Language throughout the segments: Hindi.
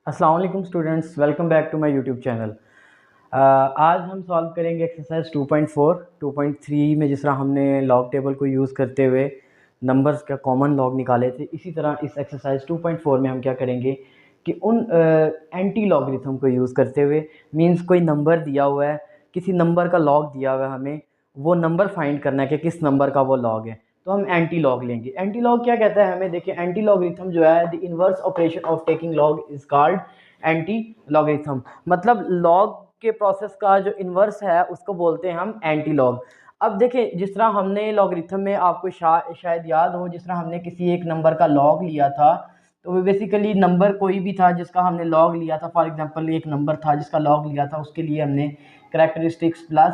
अस्सलाम वालेकुम students, welcome back to my YouTube channel. आज हम सॉल्व करेंगे एक्सरसाइज 2.4। 2.3 में जिस तरह हमने लॉग टेबल को यूज़ करते हुए नंबर्स का कॉमन लॉग निकाले थे, इसी तरह इस एक्सरसाइज 2.4 में हम क्या करेंगे कि उन एंटी लॉगरिथम को यूज़ करते हुए, मींस कोई नंबर दिया हुआ है, किसी नंबर का लॉग दिया हुआ है, हमें वो नंबर फाइंड करना है कि किस नंबर का वो लॉग है। तो हम एंटी लॉग लेंगे। एंटी लॉग क्या कहता है हमें, देखिए एंटी लॉगरिथम जो है, the inverse operation of taking log is called anti logarithm. मतलब लॉग के प्रोसेस का जो इन्वर्स है उसको बोलते हैं हम एंटी लॉग। अब देखिए, जिस तरह हमने लॉगरिथम में आपको शायद याद हो, जिस तरह हमने किसी एक नंबर का लॉग लिया था, तो वो बेसिकली नंबर कोई भी था जिसका हमने लॉग लिया था। फॉर एग्जांपल एक नंबर था जिसका लॉग लिया था, उसके लिए हमने करेक्टरिस्टिक्स प्लस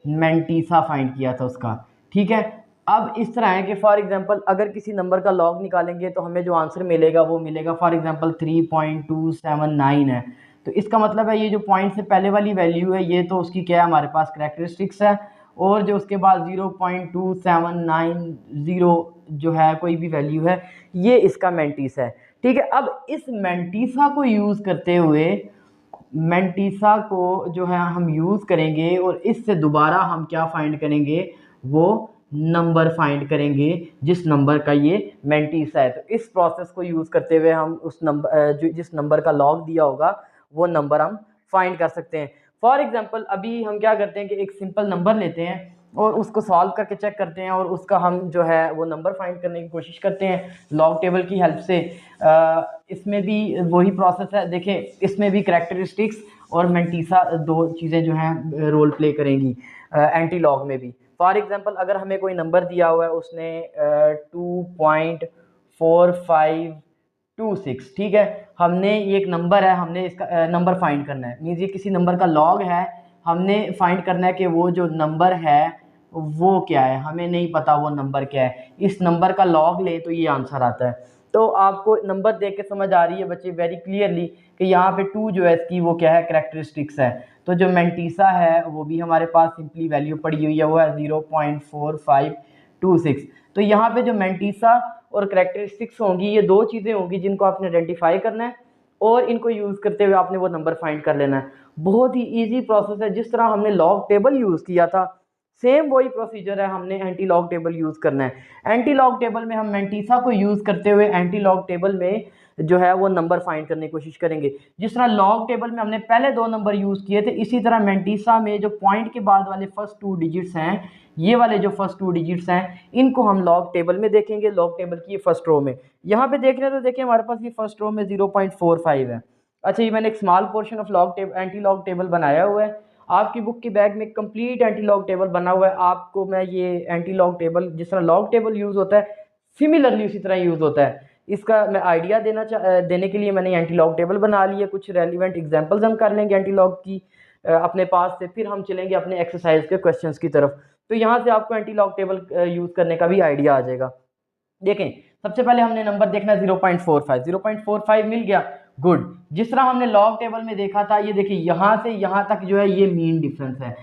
मैंटीसा फाइंड किया था उसका। ठीक है। अब इस तरह है कि फॉर एग्जांपल अगर किसी नंबर का लॉग निकालेंगे तो हमें जो आंसर मिलेगा वो मिलेगा फॉर एग्जांपल 3.279 है। तो इसका मतलब है ये जो पॉइंट से पहले वाली वैल्यू है ये तो उसकी क्या है, हमारे पास करेक्टरिस्टिक्स है, और जो उसके बाद 0.2790 जो है कोई भी वैल्यू है, ये इसका मैंटीसा है। ठीक है। अब इस मैंटीसा को यूज़ करते हुए, मैंटीसा को जो है हम यूज़ करेंगे और इससे दोबारा हम क्या फाइंड करेंगे, वो नंबर फाइंड करेंगे जिस नंबर का ये मैंटीसा है। तो इस प्रोसेस को यूज़ करते हुए हम उस नंबर जो जिस नंबर का लॉग दिया होगा वो नंबर हम फाइंड कर सकते हैं। फॉर एग्जांपल अभी हम क्या करते हैं कि एक सिंपल नंबर लेते हैं और उसको सॉल्व करके चेक करते हैं और उसका हम जो है वो नंबर फाइंड करने की कोशिश करते हैं लॉग टेबल की हेल्प से। इसमें भी वही प्रोसेस है। देखिए, इसमें भी करेक्टरिस्टिक्स और मैंटीसा दो चीज़ें जो हैं रोल प्ले करेंगी एंटी लॉग में भी। फॉर एग्जांपल अगर हमें कोई नंबर दिया हुआ है, उसने 2.4526, ठीक है, हमने ये एक नंबर है, हमने इसका नंबर फाइंड करना है, मीन्स ये किसी नंबर का लॉग है, हमने फाइंड करना है कि वो जो नंबर है वो क्या है, हमें नहीं पता वो नंबर क्या है। इस नंबर का लॉग ले तो ये आंसर आता है। तो आपको नंबर देख के समझ आ रही है बच्चे वेरी क्लियरली कि यहाँ पे 2 जो है इसकी वो क्या है, करेक्टरिस्टिक्स है। तो जो मैंटीसा है वो भी हमारे पास सिंपली वैल्यू पड़ी हुई है, वो है 0.4526। तो यहाँ पे जो मैंटीसा और करेक्टरिस्टिक्स होंगी, ये दो चीज़ें होंगी जिनको आपने आइडेंटिफाई करना है और इनको यूज़ करते हुए आपने वो नंबर फाइंड कर लेना है। बहुत ही ईजी प्रोसेस है। जिस तरह हमने लॉग टेबल यूज़ किया था, सेम वही प्रोसीजर है, हमने एंटी लॉग टेबल यूज़ करना है। एंटी लॉग टेबल में हम मैंटीसा को यूज़ करते हुए एंटी लॉग टेबल में जो है वो नंबर फाइंड करने की कोशिश करेंगे। जिस तरह लॉग टेबल में हमने पहले दो नंबर यूज़ किए थे, इसी तरह मैंटीसा में जो पॉइंट के बाद वाले फर्स्ट 2 डिजिट्स हैं, ये वाले जो फर्स्ट 2 डिजिट्स हैं, इनको हम लॉग टेबल में देखेंगे, लॉग टेबल की फर्स्ट रो में। यहाँ पे देख रहे हैं तो देखिए हमारे पास ये फर्स्ट रो में 0.45 है। अच्छा, ये मैंने एक small portion of log table anti log table बनाया हुआ है। आपकी बुक की बैग में कंप्लीट एंटी लॉग टेबल बना हुआ है। आपको मैं ये एंटी लॉग टेबल, जिस तरह लॉग टेबल यूज़ होता है, सिमिलरली उसी तरह यूज़ होता है। इसका मैं आइडिया देने के लिए मैंने एंटी लॉग टेबल बना लिया। कुछ रेलिवेंट एग्जांपल्स हम कर लेंगे एंटी लॉग की अपने पास से, फिर हम चलेंगे अपने एक्सरसाइज के क्वेश्चंस की तरफ। तो यहाँ से आपको एंटी लॉग टेबल यूज़ करने का भी आइडिया आ जाएगा। देखें, सबसे पहले हमने नंबर देखना 0.45। 0.45 मिल गया, गुड। जिस तरह हमने लॉग टेबल में देखा था, ये देखिए यहाँ से यहाँ तक जो है ये मीन डिफरेंस है।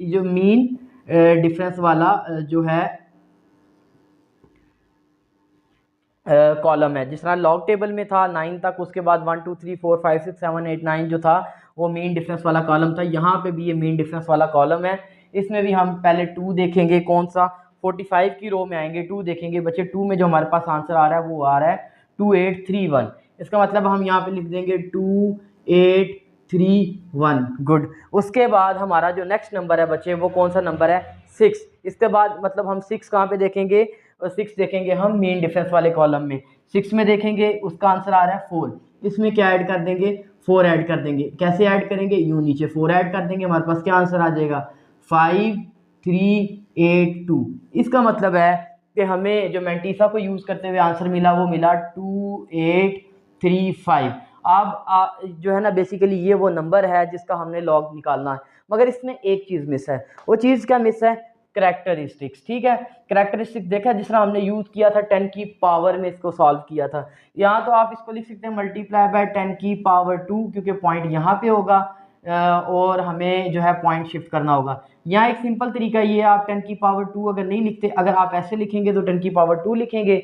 जो मीन डिफरेंस वाला जो है कॉलम है, जिस तरह लॉग टेबल में था 9 तक, उसके बाद 1 2 3 4 5 6 7 8 9 जो था वो मीन डिफरेंस वाला कॉलम था। यहाँ पे भी ये मीन डिफरेंस वाला कॉलम है। इसमें भी हम पहले 2 देखेंगे, कौन सा, 45 की रो में आएंगे, 2 देखेंगे बच्चे। 2 में जो हमारे पास आंसर आ रहा है वो आ रहा है 2831। इसका मतलब हम यहाँ पे लिख देंगे 2831, गुड। उसके बाद हमारा जो नेक्स्ट नंबर है बच्चे, वो कौन सा नंबर है, 6। इसके बाद मतलब हम 6 कहाँ पे देखेंगे, और 6 देखेंगे हम मेन डिफरेंस वाले कॉलम में। 6 में देखेंगे, उसका आंसर आ रहा है 4। इसमें क्या ऐड कर देंगे, 4 ऐड कर देंगे। कैसे ऐड करेंगे, यूं नीचे 4 ऐड कर देंगे, हमारे पास क्या आंसर आ जाएगा, 5382। इसका मतलब है कि हमें जो मैंटीसा को यूज़ करते हुए आंसर मिला वो मिला 2835। अब जो है ना, बेसिकली ये वो नंबर है जिसका हमने लॉग निकालना है। मगर इसमें एक चीज़ मिस है। वो चीज़ क्या मिस है, करेक्टरिस्टिक्स। ठीक है, करेक्टरिस्टिक्स देखा, जिस तरह हमने यूज़ किया था 10 की पावर में इसको सॉल्व किया था। यहाँ तो आप इसको लिख सकते हैं मल्टीप्लाई बाय 10 की पावर 2, क्योंकि पॉइंट यहाँ पे होगा और हमें जो है पॉइंट शिफ्ट करना होगा। यहाँ एक सिंपल तरीका ये है, आप 10 की पावर 2 अगर नहीं लिखते, अगर आप ऐसे लिखेंगे तो 10 की पावर 2 लिखेंगे,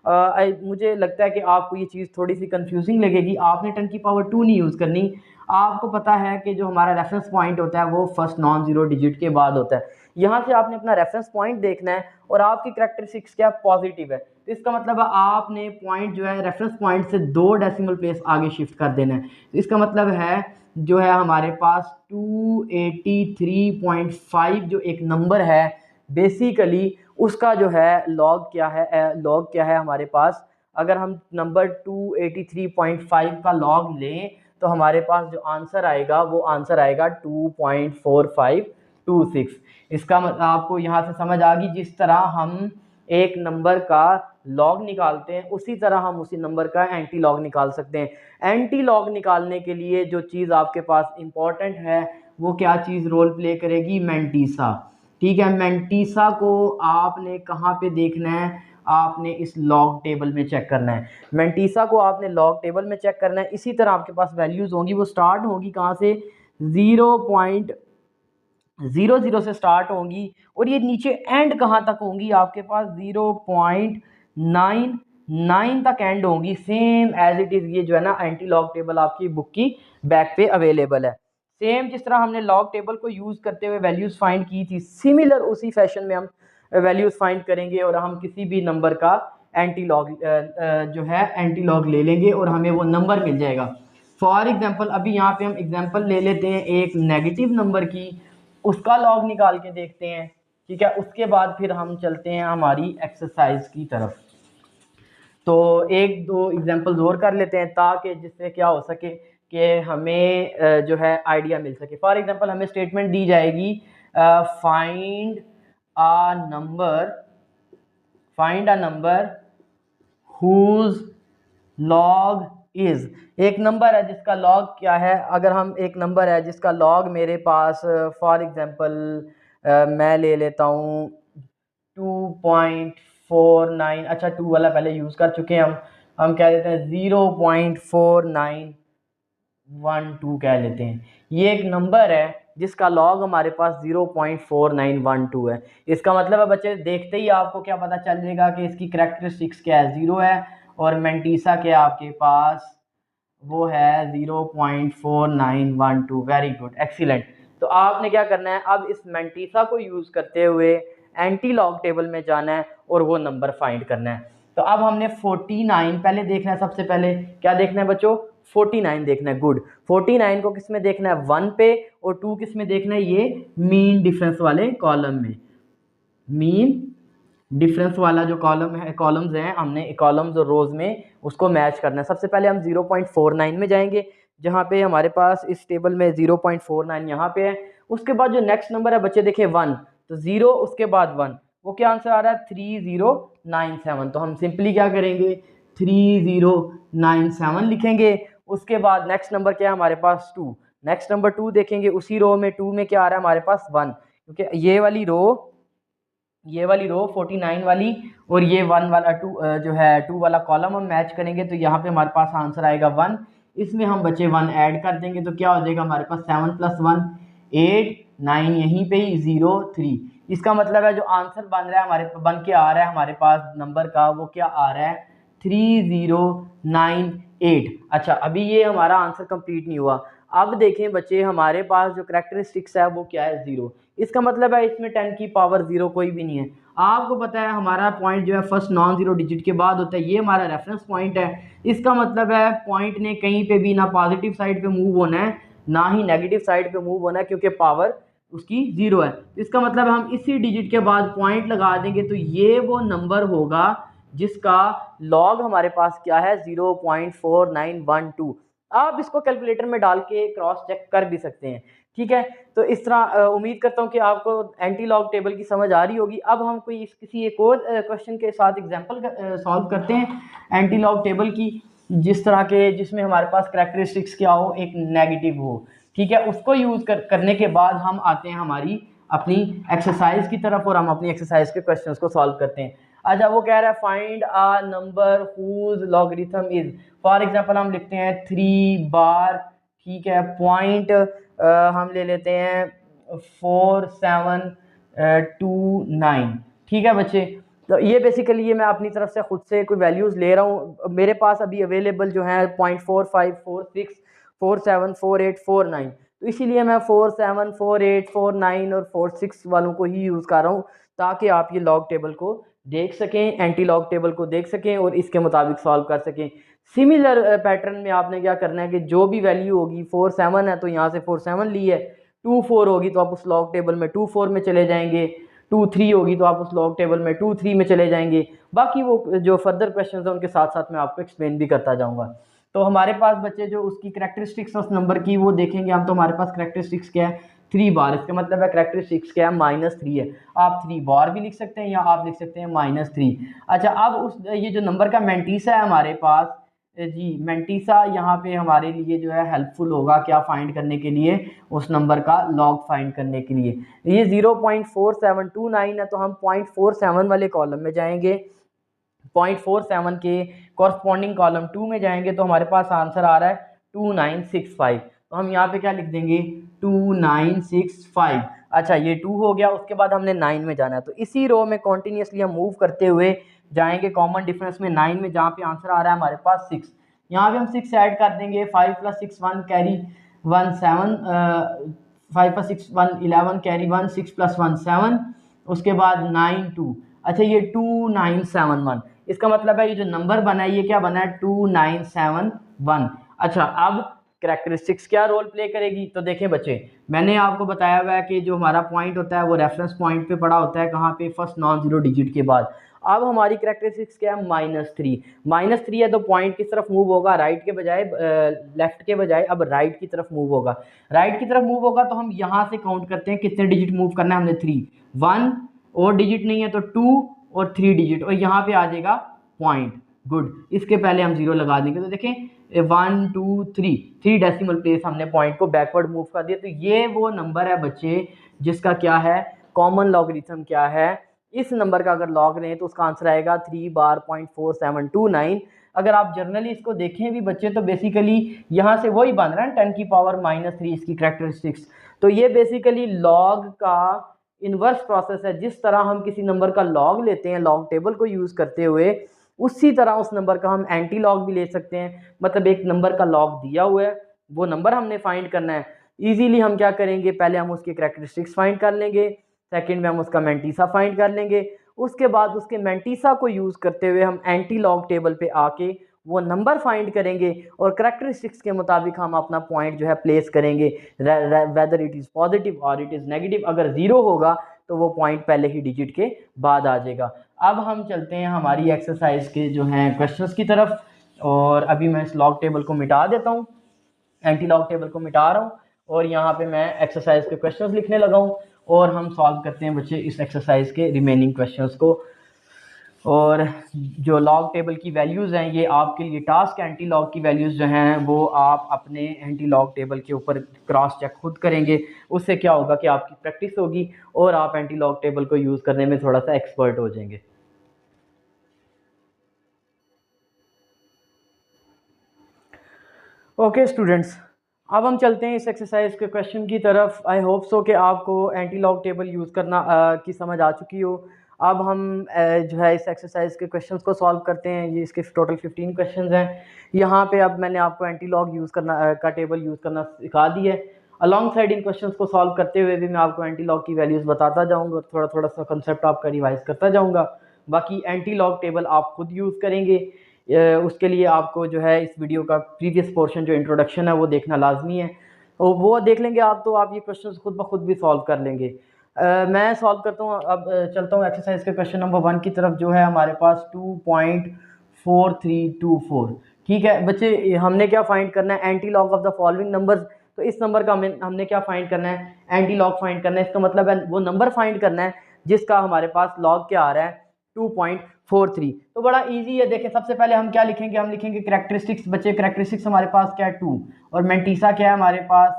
मुझे लगता है कि आपको ये चीज़ थोड़ी सी कंफ्यूजिंग लगेगी। आपने 10 की पावर 2 नहीं यूज़ करनी। आपको पता है कि जो हमारा रेफरेंस पॉइंट होता है वो फर्स्ट नॉन ज़ीरो डिजिट के बाद होता है। यहाँ से आपने अपना रेफरेंस पॉइंट देखना है और आपकी करैक्टरिस्टिक्स क्या पॉजिटिव है, तो इसका मतलब है आपने पॉइंट जो है रेफरेंस पॉइंट से 2 डेसिमल प्लेस आगे शिफ्ट कर देना है। तो इसका मतलब है जो है हमारे पास 283.5 जो एक नंबर है बेसिकली उसका जो है लॉग क्या है हमारे पास। अगर हम नंबर 283.5 का लॉग लें तो हमारे पास जो आंसर आएगा वो आंसर आएगा 2.4526। इसका मतलब आपको यहाँ से समझ आ गई, जिस तरह हम एक नंबर का लॉग निकालते हैं उसी तरह हम उसी नंबर का एंटी लॉग निकाल सकते हैं। एंटी लॉग निकालने के लिए जो चीज़ आपके पास इंपॉर्टेंट है वो क्या चीज़ रोल प्ले करेगी, मैंटीसा। ठीक है, मैंटीसा को आपने कहाँ पे देखना है, आपने इस लॉग टेबल में चेक करना है। मैंटीसा को आपने लॉग टेबल में चेक करना है। इसी तरह आपके पास वैल्यूज़ होंगी, वो स्टार्ट होगी कहाँ से, 0.00 से स्टार्ट होंगी और ये नीचे एंड कहाँ तक होंगी, आपके पास 0.99 तक एंड होंगी। सेम एज इट इज़ ये जो है ना एंटी लॉग टेबल आपकी बुक की बैक पे अवेलेबल है। सेम जिस तरह हमने लॉग टेबल को यूज़ करते हुए वैल्यूज़ फाइंड की थी, सिमिलर उसी फैशन में हम वैल्यूज़ फाइंड करेंगे और हम किसी भी नंबर का एंटी लॉग जो है एंटी लॉग ले लेंगे और हमें वो नंबर मिल जाएगा। फॉर एग्जांपल अभी यहाँ पे हम एग्जांपल ले लेते हैं एक नेगेटिव नंबर की, उसका लॉग निकाल के देखते हैं। ठीक है, उसके बाद फिर हम चलते हैं हमारी एक्सरसाइज की तरफ। तो एक दो एग्जांपल्स और कर लेते हैं ताकि जिससे क्या हो सके कि हमें जो है आइडिया मिल सके। फॉर एग्जांपल हमें स्टेटमेंट दी जाएगी find a number whose log is. एक नंबर है जिसका लॉग क्या है, अगर हम एक नंबर है जिसका लॉग मेरे पास फॉर एग्जांपल मैं ले लेता हूँ 2.49। अच्छा 2 वाला पहले यूज़ कर चुके हैं हम कह देते हैं 0.4912 कह लेते हैं। ये एक नंबर है जिसका लॉग हमारे पास 0.4912 है। इसका मतलब है बच्चे देखते ही आपको क्या पता चल जाएगा कि इसकी करैक्टरिस्टिक्स क्या है, 0 है और मैंटीसा क्या आपके पास वो है 0.4912। Very good, excellent. तो आपने क्या करना है, अब इस मैंटीसा को यूज़ करते हुए एंटी लॉग टेबल में जाना है और वो नंबर फाइंड करना है। तो अब हमने 49 पहले देखना है। सबसे पहले क्या देखना है बच्चों, 49 देखना है। गुड, 49 को किस में देखना है, 1 पे, और 2 किस में देखना है, ये मीन डिफरेंस वाले कॉलम में। मीन डिफरेंस वाला जो कॉलम है, कॉलम्स हैं, हमने कॉलम्स और रोज में उसको मैच करना है। सबसे पहले हम 0.49 में जाएंगे जहाँ पे हमारे पास इस टेबल में 0.49 यहाँ पे है। उसके बाद जो नेक्स्ट नंबर है बच्चे देखें 1, तो 0 उसके बाद 1, वो क्या आंसर आ रहा है 3097। तो हम सिंपली क्या करेंगे 3097 लिखेंगे। उसके बाद नेक्स्ट नंबर क्या है हमारे पास 2, नेक्स्ट नंबर 2 देखेंगे, उसी रो में 2 में क्या आ रहा है हमारे पास 1, क्योंकि ये वाली रो 49 वाली और ये 1 वाला 2 जो है 2 वाला कॉलम हम मैच करेंगे तो यहाँ पे हमारे पास आंसर आएगा 1। इसमें हम बच्चे 1 ऐड कर देंगे तो क्या हो जाएगा हमारे पास 7 + 1 8 9 यहीं पे ही 0 3। इसका मतलब है जो आंसर बन रहा है हमारे बन के आ रहा है हमारे पास नंबर का वो क्या आ रहा है 3098। अच्छा अभी ये हमारा आंसर कंप्लीट नहीं हुआ। अब देखें बच्चे हमारे पास जो करैक्टरिस्टिक्स है वो क्या है 0। इसका मतलब है इसमें 10 की पावर 0 कोई भी नहीं है। आपको पता है हमारा पॉइंट जो है फर्स्ट नॉन जीरो डिजिट के बाद होता है, ये हमारा रेफरेंस पॉइंट है। इसका मतलब है पॉइंट ने कहीं पे भी ना पॉजिटिव साइड पे मूव होना है ना ही नेगेटिव साइड पे मूव होना है, क्योंकि पावर उसकी 0 है। इसका मतलब हम इसी डिजिट के बाद पॉइंट लगा देंगे तो ये वो नंबर होगा जिसका लॉग हमारे पास क्या है 0.4912। आप इसको कैलकुलेटर में डाल के क्रॉस चेक कर भी सकते हैं। ठीक है, तो इस तरह उम्मीद करता हूँ कि आपको एंटी लॉग टेबल की समझ आ रही होगी। अब हम कोई किसी एक और क्वेश्चन के साथ एग्जांपल सॉल्व करते हैं एंटी लॉग टेबल की, जिस तरह के जिसमें हमारे पास करैक्टरिस्टिक्स क्या हो, एक नेगेटिव हो। ठीक है, उसको यूज़ करने के बाद हम आते हैं हमारी अपनी एक्सरसाइज की तरफ और हम अपनी एक्सरसाइज के क्वेश्चंस को सॉल्व करते हैं। अच्छा वो कह रहा है find a number whose logarithm is. For example हम लिखते हैं 3 बार, ठीक है, पॉइंट हम ले लेते हैं 4729। ठीक है बच्चे, तो ये बेसिकली ये मैं अपनी तरफ से खुद से कोई वैल्यूज़ ले रहा हूँ। मेरे पास अभी अवेलेबल जो है 0.45, 46, 47, 48, 49, तो इसीलिए मैं 47, 48, 49 और 46 वालों को ही यूज़ कर रहा हूँ, ताकि आप ये लॉग टेबल को देख सकें, एंटी लॉग टेबल को देख सकें और इसके मुताबिक सॉल्व कर सकें। सिमिलर पैटर्न में आपने क्या करना है कि जो भी वैल्यू होगी, 47 है तो यहाँ से 47 ली है, 24 होगी तो आप उस लॉग टेबल में 24 में चले जाएंगे, 23 होगी तो आप उस लॉग टेबल में 23 में चले जाएंगे। बाकी वो जो फर्दर क्वेश्चन है उनके साथ साथ मैं आपको एक्सप्लेन भी करता जाऊँगा। तो हमारे पास बच्चे जो उसकी करेक्टरिस्टिक्स उस नंबर की वो देखेंगे हम, तो हमारे पास करेक्टरिस्टिक्स क्या है, 3 बार, इसका मतलब है करेक्टरिस्टिक्स क्या है, -3 है। आप 3 बार भी लिख सकते हैं या आप लिख सकते हैं -3। अच्छा, अब उस ये जो नंबर का मैंटीसा है हमारे पास जी, मैंटीसा यहाँ पे हमारे लिए जो है हेल्पफुल होगा क्या फाइंड करने के लिए, उस नंबर का लॉग फाइंड करने के लिए। ये 0.4729 है तो हम 0.47 वाले कॉलम में जाएंगे, 0.47 के कॉरस्पॉन्डिंग कॉलम 2 में जाएंगे तो हमारे पास आंसर आ रहा है 2965। तो हम यहाँ पे क्या लिख देंगे, 2965। अच्छा, ये 2 हो गया, उसके बाद हमने 9 में जाना है, तो इसी रो में कॉन्टीन्यूसली हम मूव करते हुए जाएंगे कॉमन डिफरेंस में 9 में, जहाँ पे आंसर आ रहा है हमारे पास 6। यहाँ पे हम 6 ऐड कर देंगे, 5 + 6 1 कैरी 1 7, 5 + 6 1 11 कैरी 1 6 + 1 7, उसके बाद 9 2। अच्छा, ये 2971, इसका मतलब है ये जो नंबर बना है ये क्या बना है, 2971। अच्छा, अब करेक्टरिस्टिक्स क्या रोल प्ले करेगी, तो देखें बच्चे, मैंने आपको बताया हुआ है कि जो हमारा पॉइंट होता है वो रेफरेंस पॉइंट पे पड़ा होता है, कहाँ पे, फर्स्ट नॉन जीरो डिजिट के बाद। अब हमारी करेक्टरिस्टिक्स क्या है, -3। -3 है तो पॉइंट किस तरफ मूव होगा, राइट के बजाय, लेफ्ट के बजाय अब राइट की तरफ मूव होगा। राइट की तरफ मूव होगा तो हम यहाँ से काउंट करते हैं कितने डिजिट मूव करना है हमने, 3, 1 और डिजिट नहीं है तो 2 और 3 डिजिट, और यहाँ पे आ जाएगा पॉइंट। गुड, इसके पहले हम 0 लगा देंगे, तो देखें 1 2 3 डेसिमल प्लेस हमने पॉइंट को बैकवर्ड मूव कर दिया। तो ये वो नंबर है बच्चे जिसका क्या है, कॉमन लॉगरिथम क्या है, इस नंबर का अगर लॉग लें तो उसका आंसर आएगा 3 बार 0.4729। अगर आप जर्नली इसको देखें भी बच्चे तो बेसिकली यहाँ से वही बन रहा है 10 की पावर -3 इसकी करेक्टरिस्टिक्स। तो ये बेसिकली लॉग का इन्वर्स प्रोसेस है, जिस तरह हम किसी नंबर का लॉग लेते हैं लॉग टेबल को यूज़ करते हुए, उसी तरह उस नंबर का हम एंटी लॉग भी ले सकते हैं। मतलब एक नंबर का लॉग दिया हुआ है, वो नंबर हमने फाइंड करना है। इजीली हम क्या करेंगे, पहले हम उसकी करेक्टरिस्टिक्स फाइंड कर लेंगे, सेकंड में हम उसका मैंटीसा फाइंड कर लेंगे, उसके बाद उसके मैंटीसा को यूज़ करते हुए हम एंटी लॉग टेबल पे आके वो नंबर फाइंड करेंगे और करेक्टरिस्टिक्स के मुताबिक हम अपना पॉइंट जो है प्लेस करेंगे, वेदर इट इज़ पॉजिटिव और इट इज़ नेगेटिव। अगर 0 होगा तो वो पॉइंट पहले ही डिजिट के बाद आ जाएगा। अब हम चलते हैं हमारी एक्सरसाइज के जो हैं क्वेश्चंस की तरफ, और अभी मैं इस लॉग टेबल को मिटा देता हूँ, एंटी लॉग टेबल को मिटा रहा हूँ और यहाँ पे मैं एक्सरसाइज के क्वेश्चंस लिखने लगा हूँ, और हम सॉल्व करते हैं बच्चे इस एक्सरसाइज के रिमेनिंग क्वेश्चंस को। और जो लॉग टेबल की वैल्यूज़ हैं ये आपके लिए टास्क, एंटी लॉग की वैल्यूज़ जो हैं वो आप अपने एंटी लॉग टेबल के ऊपर क्रॉस चेक खुद करेंगे। उससे क्या होगा कि आपकी प्रैक्टिस होगी और आप एंटी लॉग टेबल को यूज़ करने में थोड़ा सा एक्सपर्ट हो जाएंगे। ओके स्टूडेंट्स, अब हम चलते हैं इस एक्सरसाइज के क्वेश्चन की तरफ। आई होप सो कि आपको एंटी लॉग टेबल यूज़ करना की समझ आ चुकी हो। अब हम जो है इस एक्सरसाइज के क्वेश्चंस को सॉल्व करते हैं। ये इसके टोटल 15 क्वेश्चंस हैं। यहाँ पे अब मैंने आपको एंटी लॉग यूज़ करना का टेबल यूज़ करना सिखा दी है। अलॉन्ग साइड इन क्वेश्चंस को सॉल्व करते हुए भी मैं आपको एंटी लॉग की वैल्यूज़ बताता जाऊँगा और थोड़ा थोड़ा सा कंसेप्ट आपका रिवाइज करता जाऊँगा। बाकी एंटी लॉग टेबल आप खुद यूज़ करेंगे, उसके लिए आपको जो है इस वीडियो का प्रीवियस पोर्शन जो इंट्रोडक्शन है वो देखना लाजमी है, और वो देख लेंगे आप तो आप ये क्वेश्चंस खुद ब खुद भी सॉल्व कर लेंगे। मैं सॉल्व करता हूँ। अब चलता हूँ एक्सरसाइज के क्वेश्चन नंबर 1 की तरफ, जो है हमारे पास 2.4324। ठीक है बच्चे, हमने क्या फाइंड करना है, anti log of the following numbers. तो इस नंबर का हमने क्या फाइंड करना है, एंटी लॉग फाइंड करना है। इसका मतलब है वो नंबर फाइंड करना है जिसका हमारे पास लॉग क्या आ रहा है, 2.43। तो बड़ा इजी है। देखें सबसे पहले हम क्या लिखेंगे, हम लिखेंगे करेक्टरिस्टिक्स। बच्चे करेक्टरिस्टिक्स हमारे पास क्या है, 2, और मैंटीसा क्या है हमारे पास,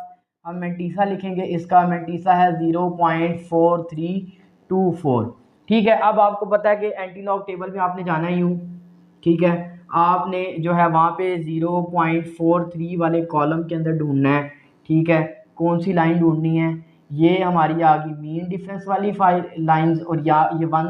हम मैंटीसा लिखेंगे। इसका मैंटीसा है 0.4324। ठीक है, अब आपको पता है कि एंटी लॉग टेबल में आपने जाना ही यूँ, ठीक है, आपने जो है वहाँ पे 0.43 वाले कॉलम के अंदर ढूंढना है। ठीक है, कौन सी लाइन ढूंढनी है, ये हमारी आ गई मीन डिफरेंस वाली 5 लाइंस, और या ये 1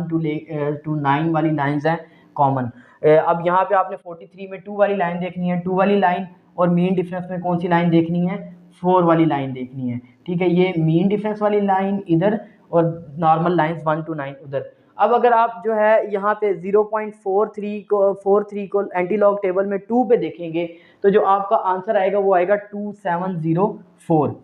to 9 वाली लाइंस हैं कॉमन। अब यहाँ पे आपने 43 में 2 वाली लाइन देखनी है, 2 वाली लाइन, और मीन डिफरेंस में कौन सी लाइन देखनी है, 4 वाली लाइन देखनी है। ठीक है, ये मीन डिफरेंस वाली लाइन इधर और नॉर्मल लाइंस 1 to 9 उधर। अब अगर आप जो है यहाँ पे 0.43 को एंटी लॉग टेबल में 2 पे देखेंगे तो जो आपका आंसर आएगा वो आएगा 2704।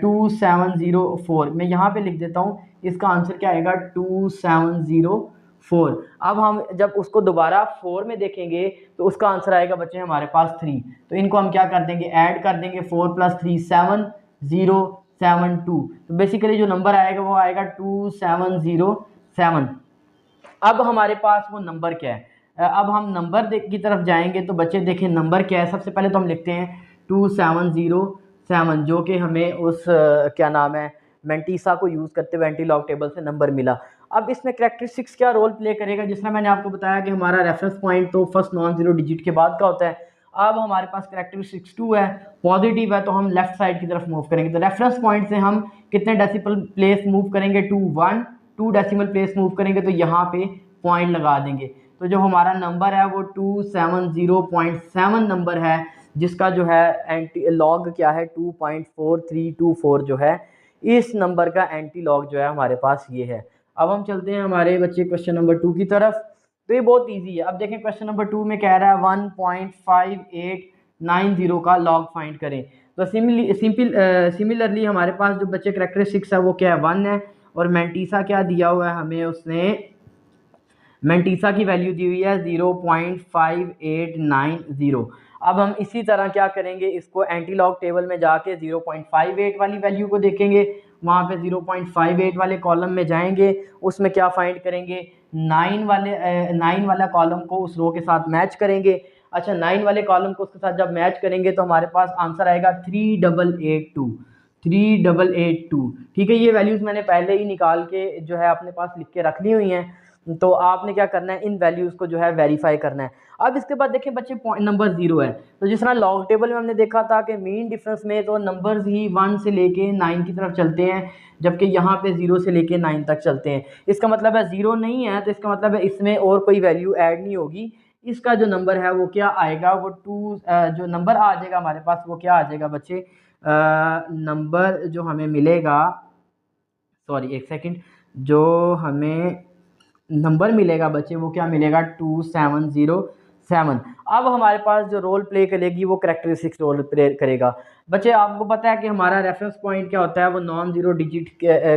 2704 मैं यहाँ पे लिख देता हूँ, इसका आंसर क्या आएगा 2704। अब हम जब उसको दोबारा 4 में देखेंगे तो उसका आंसर आएगा बच्चे हमारे पास 3। तो इनको हम क्या कर देंगे, ऐड कर देंगे, 4 + 3 7072। तो बेसिकली जो नंबर आएगा वो आएगा 2707। अब हमारे पास वो नंबर क्या है, अब हम नंबर की तरफ जाएंगे तो बच्चे देखें नंबर क्या है। सबसे पहले तो हम लिखते हैं 2707, जो कि हमें उस क्या नाम है मेंटीसा को यूज़ करते हुए एंटी लॉग टेबल से नंबर मिला। अब इसमें करैक्टरिस्टिक्स क्या रोल प्ले करेगा, जिस तरह मैंने आपको बताया कि हमारा रेफरेंस पॉइंट तो फर्स्ट नॉन जीरो डिजिट के बाद का होता है। अब हमारे पास करैक्टरिस्टिक्स 2 है, पॉजिटिव है, तो हम लेफ्ट साइड की तरफ मूव करेंगे। तो रेफरेंस पॉइंट से हम कितने डेसिमल प्लेस मूव करेंगे, 2 डेसिमल प्लेस मूव करेंगे, तो यहाँ पे पॉइंट लगा देंगे। तो जो हमारा नंबर है वो 270.7 नंबर है, जिसका जो है एंटी लॉग क्या है 2.4324 जो है, इस नंबर का एंटी लॉग जो है हमारे पास ये है। अब हम चलते हैं हमारे बच्चे क्वेश्चन नंबर 2 की तरफ। तो ये बहुत इजी है। अब देखें क्वेश्चन नंबर 2 में कह रहा है 1.5890 का लॉग फाइंड करें। तो सिमिलरली हमारे पास जो बच्चे करैक्टरिस्टिक्स है वो क्या है 1 है, और मेंटीसा क्या दिया हुआ है हमें, उसने मेंटीसा की वैल्यू दी हुई है 0.5890। अब हम इसी तरह क्या करेंगे, इसको एंटी लॉग टेबल में जाके 0.58 वाली वैल्यू को देखेंगे, वहाँ पे 0.58 वाले कॉलम में जाएंगे, उसमें क्या फाइंड करेंगे 9 वाला कॉलम को उस रो के साथ मैच करेंगे। अच्छा 9 वाले कॉलम को उसके साथ जब मैच करेंगे तो हमारे पास आंसर आएगा 3882। ठीक है, ये वैल्यूज़ मैंने पहले ही निकाल के जो है अपने पास लिख के रख ली हुई हैं। तो आपने क्या करना है, इन वैल्यूज़ को जो है वेरीफाई करना है। अब इसके बाद देखें बच्चे पॉइंट नंबर 0 है। तो जिस तरह लॉग टेबल में हमने देखा था कि मीन डिफरेंस में तो नंबर्स ही 1 से लेके 9 की तरफ चलते हैं, जबकि यहाँ पे 0 से लेके 9 तक चलते हैं। इसका मतलब है 0 नहीं है, तो इसका मतलब है इसमें और कोई वैल्यू ऐड नहीं होगी। इसका जो नंबर है वो क्या आएगा, वो जो नंबर आ जाएगा हमारे पास वो क्या आ जाएगा बच्चे, नंबर जो हमें मिलेगा, सॉरी एक सेकंड, जो हमें नंबर मिलेगा बच्चे वो क्या मिलेगा 2707। अब हमारे पास जो रोल प्ले करेगी वो करैक्टरिस्टिक्स रोल प्ले करेगा। बच्चे आपको पता है कि हमारा रेफरेंस पॉइंट क्या होता है, वो नॉन जीरो डिजिट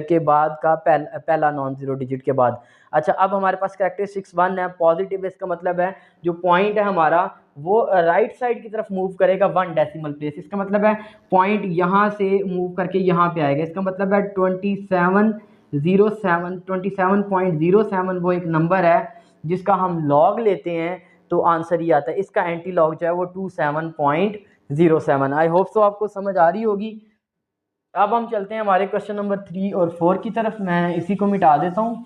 के बाद का पहला नॉन जीरो डिजिट के बाद। अच्छा अब हमारे पास करैक्टरिस्टिक्स 1 है, पॉजिटिव, इसका मतलब है जो पॉइंट है हमारा वो राइट साइड की तरफ मूव करेगा 1 डेसिमल प्लेस। इसका मतलब है पॉइंट यहाँ से मूव करके यहाँ पे आएगा। इसका मतलब है 2707 वो एक नंबर है जिसका हम लॉग लेते हैं तो आंसर ही आता है। इसका एंटी लॉग जो है वो 27.07। आई होप सो आपको समझ आ रही होगी। अब हम चलते हैं हमारे क्वेश्चन नंबर 3 और 4 की तरफ। मैं इसी को मिटा देता हूँ,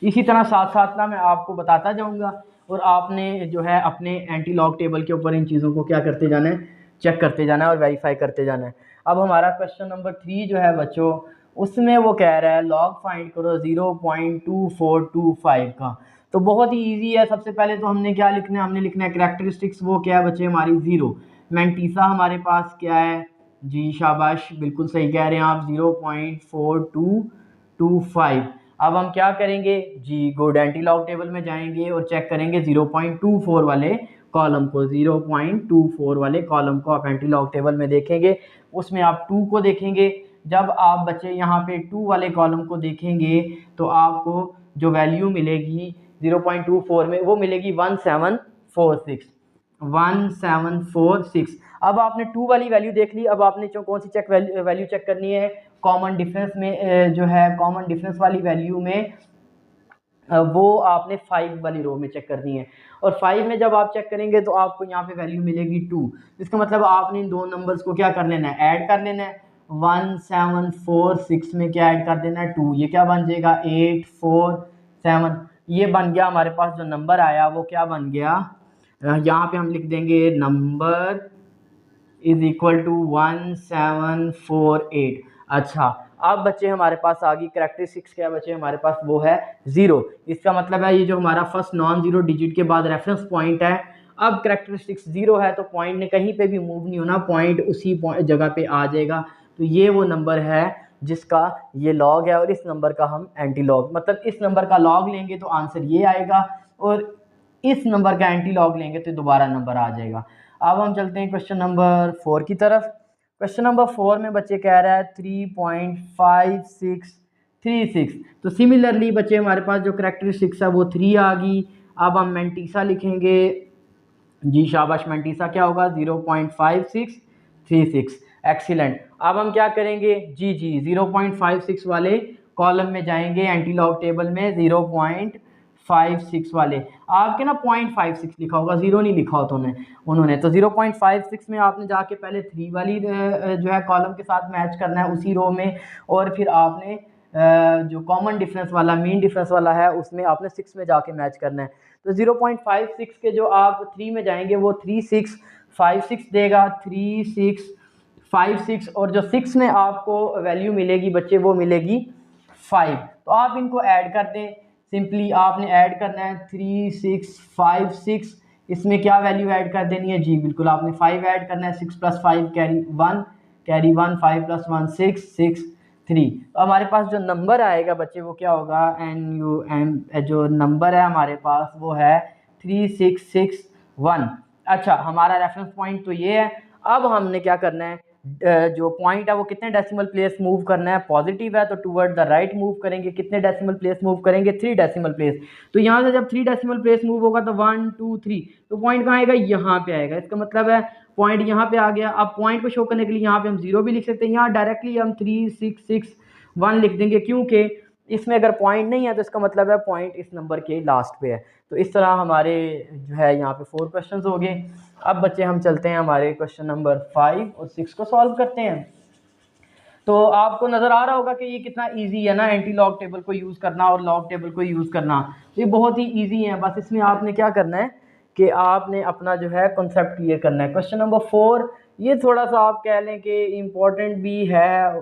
इसी तरह साथ साथ ना मैं आपको बताता जाऊँगा और आपने जो है अपने एंटी लॉग टेबल के ऊपर इन चीज़ों को क्या करते जाना है, चेक करते जाना है और वेरीफाई करते जाना है। अब हमारा क्वेश्चन नंबर 3 जो है बच्चों, उसमें वो कह रहा है लॉग फाइंड करो 0.2425 का। तो बहुत ही इजी है। सबसे पहले तो हमने क्या लिखना है, हमने लिखना है करैक्टरिस्टिक्स, वो क्या है बच्चे हमारी 0। मेंटीसा हमारे पास क्या है जी, शाबाश, बिल्कुल सही कह रहे हैं आप, 0.4225। अब हम क्या करेंगे जी, गुड, एंटी लॉग टेबल में जाएंगे और चेक करेंगे 0.24 वाले कॉलम को। 0.24 वाले कॉलम को आप एंटी लॉग टेबल में देखेंगे, उसमें आप 2 को देखेंगे। जब आप बच्चे यहाँ पे 2 वाले कॉलम को देखेंगे तो आपको जो वैल्यू मिलेगी 0.24 में वो मिलेगी 1746। अब आपने 2 वाली वैल्यू देख ली। अब आपने कौन सी वैल्यू चेक करनी है, कॉमन डिफरेंस में जो है कॉमन डिफरेंस वाली वैल्यू में वो आपने 5 वाली रो में चेक करनी है। और 5 में जब आप चेक करेंगे तो आपको यहाँ पे वैल्यू मिलेगी 2। इसका मतलब आपने इन दो नंबर्स को क्या कर लेना है, ऐड कर लेना है। 1746 में क्या ऐड कर देना है 2, ये क्या बन जाएगा 847। ये बन गया हमारे पास जो नंबर आया वो क्या बन गया, यहाँ पे हम लिख देंगे नंबर इज इक्वल टू 1748। अच्छा, अब बच्चे हमारे पास आ गई करेक्टरिस्टिक्स, क्या बच्चे हमारे पास वो है 0। इसका मतलब है ये जो हमारा फर्स्ट नॉन जीरो डिजिट के बाद रेफरेंस पॉइंट है, अब करेक्टरिस्टिक्स 0 है तो पॉइंट ने कहीं पे भी मूव नहीं होना, पॉइंट उसी जगह पे आ जाएगा। तो ये वो नंबर है जिसका ये लॉग है, और इस नंबर का हम एंटी लॉग, मतलब इस नंबर का लॉग लेंगे तो आंसर ये आएगा, और इस नंबर का एंटी लॉग लेंगे तो दोबारा नंबर आ जाएगा। अब हम चलते हैं क्वेश्चन नंबर 4 की तरफ। क्वेश्चन नंबर 4 में बच्चे कह रहा है 3.5636। तो सिमिलरली बच्चे हमारे पास जो करेक्टरिस्टिक्स है वो 3 आ गई। अब हम मेंटीसा लिखेंगे जी, शाबाश, मेंटीसा क्या होगा 0.5636। एक्सीलेंट। अब हम क्या करेंगे जी 0.56 वाले कॉलम में जाएंगे, एंटी लॉग टेबल में 0.56 वाले, आपके ना 0.56 लिखा होगा, 0 नहीं लिखा होता उन्होंने। तो 0.56 में आपने जाके पहले 3 वाली जो है कॉलम के साथ मैच करना है उसी रो में, और फिर आपने जो कॉमन डिफरेंस वाला, मीन डिफरेंस वाला है, उसमें आपने 6 में जाके मैच करना है। तो 0.56 के जो आप 3 में जाएंगे वो 3656 देगा, 3656, और जो 6 में आपको वैल्यू मिलेगी बच्चे वो मिलेगी 5। तो आप इनको ऐड कर दें, सिंपली आपने ऐड करना है 3656, इसमें क्या वैल्यू ऐड कर देनी है जी, बिल्कुल आपने 5 ऐड करना है, 6 + 5 कैरी 1, 5 + 1 6 6 3। तो हमारे पास जो नंबर आएगा बच्चे वो क्या होगा, NUM, जो नंबर है हमारे पास वो है 3661। अच्छा, हमारा रेफरेंस पॉइंट तो ये है। अब हमने क्या करना है, जो पॉइंट है वो कितने डेसिमल प्लेस मूव करना है, पॉजिटिव है तो टूवर्ड द राइट मूव करेंगे, कितने डेसिमल प्लेस मूव करेंगे 3 डेसिमल प्लेस। तो यहाँ से जब 3 डेसिमल प्लेस मूव होगा तो 1 2 3, तो पॉइंट कहाँ आएगा, यहाँ पे आएगा। इसका मतलब है पॉइंट यहाँ पे आ गया। अब पॉइंट को शो करने के लिए यहाँ पे हम 0 भी लिख सकते हैं, यहाँ डायरेक्टली हम 3661 लिख देंगे, क्योंकि इसमें अगर पॉइंट नहीं है तो इसका मतलब है पॉइंट इस नंबर के लास्ट पे है। तो इस तरह हमारे जो है यहाँ पे 4 क्वेश्चन हो गए। अब बच्चे हम चलते हैं हमारे क्वेश्चन नंबर 5 और 6 को सॉल्व करते हैं। तो आपको नज़र आ रहा होगा कि ये कितना इजी है ना, एंटी लॉग टेबल को यूज़ करना और लॉग टेबल को यूज़ करना, तो ये बहुत ही इजी है। बस इसमें आपने क्या करना है कि आपने अपना जो है कॉन्सेप्ट क्लियर करना है। क्वेश्चन नंबर 4 ये थोड़ा सा आप कह लें कि इम्पोर्टेंट भी है,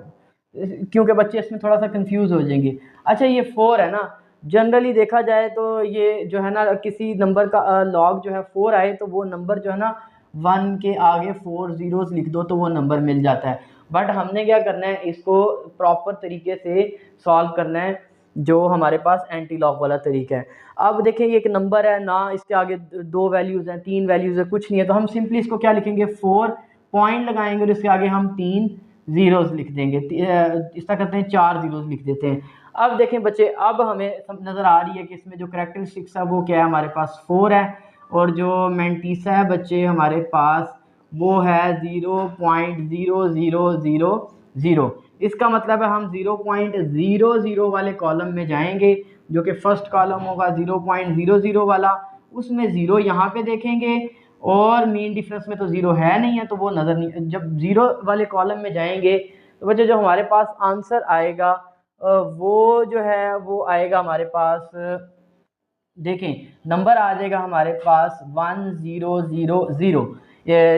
क्योंकि बच्चे इसमें थोड़ा सा कंफ्यूज हो जाएंगे। अच्छा, ये 4 है ना, जनरली देखा जाए तो ये जो है ना, किसी नंबर का लॉग जो है 4 आए तो वो नंबर जो है ना 1 के आगे 4 ज़ीरोज़ लिख दो तो वो नंबर मिल जाता है। बट हमने क्या करना है, इसको प्रॉपर तरीके से सॉल्व करना है, जो हमारे पास एंटी लॉग वाला तरीका है। अब देखें ये एक नंबर है ना, इसके आगे 2 वैल्यूज़ हैं, 3 वैल्यूज़ है, कुछ नहीं है, तो हम सिंपली इसको क्या लिखेंगे 4 पॉइंट लगाएंगे और इसके आगे हम 3 ज़ीरोज़ लिख देंगे। इस तरह करते हैं 4 ज़ीरोज़ लिख देते हैं। अब देखें बच्चे, अब हमें नज़र आ रही है कि इसमें जो करेक्टरिस्टिक्स है वो क्या है, हमारे पास 4 है, और जो मेंटीसा है बच्चे हमारे पास वो है 0.0000। इसका मतलब है हम 0.00 वाले कॉलम में जाएंगे, जो कि फर्स्ट कॉलम होगा 0.00 वाला, उसमें 0 यहाँ पे देखेंगे, और मीन डिफरेंस में तो 0 है नहीं है तो वो नज़र नहीं। जब 0 वाले कॉलम में जाएंगे तो बच्चे जो हमारे पास आंसर आएगा वो जो है वो आएगा हमारे पास, देखें नंबर आ जाएगा हमारे पास 1000,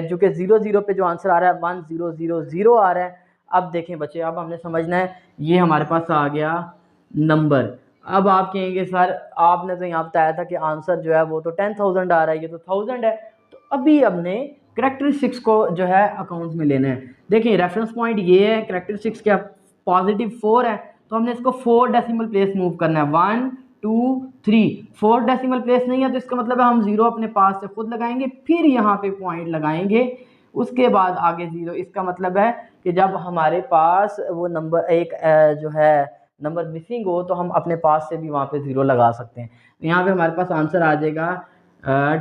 जो कि 00 पे जो आंसर आ रहा है 1000 आ रहा है। अब देखें बच्चे, अब हमने समझना है, ये हमारे पास आ गया नंबर। अब आप कहेंगे सर आपने तो यहाँ बताया था कि आंसर जो है वो तो 10,000 आ रहा है, ये तो 1000 है। तो अभी हमने करेक्टरिस्टिक्स को जो है अकाउंट में लेना है। देखिए रेफरेंस पॉइंट ये है, करेक्टरिस्टिक्स क्या पॉजिटिव 4 है, तो हमने इसको 4 डेसिमल प्लेस मूव करना है, 1 2 3। 4 डेसिमल प्लेस नहीं है तो इसका मतलब है हम 0 अपने पास से खुद लगाएंगे, फिर यहाँ पे पॉइंट लगाएंगे, उसके बाद आगे 0। इसका मतलब है कि जब हमारे पास वो नंबर एक जो है नंबर मिसिंग हो तो हम अपने पास से भी वहाँ पे 0 लगा सकते हैं। तो यहाँ पे हमारे पास आंसर आ जाएगा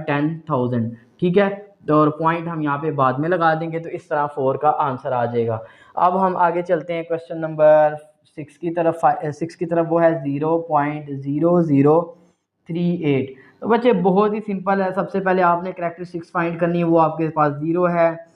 10,000, ठीक है। तो और पॉइंट हम यहाँ पे बाद में लगा देंगे, तो इस तरह 4 का आंसर आ जाएगा। अब हम आगे चलते हैं क्वेश्चन नंबर 6 की तरफ। 6 की तरफ वो है 0.0038। तो बच्चे बहुत ही सिंपल है, सबसे पहले आपने करेक्टरिस्टिक्स फाइंड करनी है, वो आपके पास 0 है।